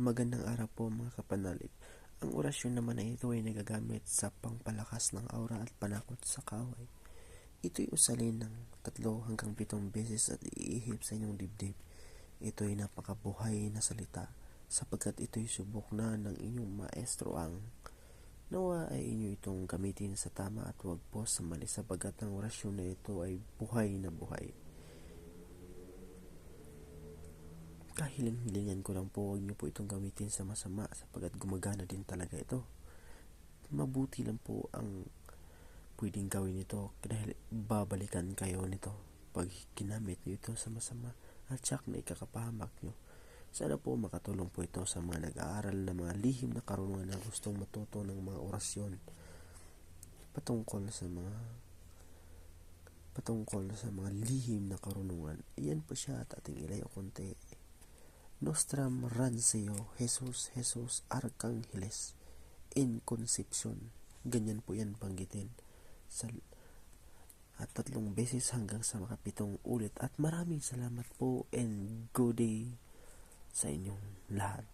Magandang araw po mga kapanalig. Ang orasyon naman na ito ay nagagamit sa pangpalakas ng aura at panakot sa kaaway. Ito'y usalin ng 3 hanggang 7 beses at iihip sa inyong dibdib. Ito'y napakabuhay na salita sapagkat ito'y subok na ng inyong maestro ang nawa ay inyo itong gamitin sa tama at huwag po sa mali sapagkat ang orasyon na ito ay buhay na buhay. Kahiling-hilingan ko lang po huwag niyo po itong gamitin sa masama sapagkat gumagana din talaga ito. Mabuti lang po ang pwedeng gawin nito dahil babalikan kayo nito pag ginamit niyo ito sa masama at tsak na ikakapahamak niyo. Sana po makatulong po ito sa mga nag-aaral na mga lihim na karunungan na gustong matuto ng mga orasyon patungkol sa mga lihim na karunungan. Iyan po siya at ating ilayo konti. Nostram Ranseo Jesus Jesus Arcangheles in Concepcion. Ganyan po yan banggitin at 3 beses hanggang sa 7 ulit. At maraming salamat po and good day sa inyong lahat.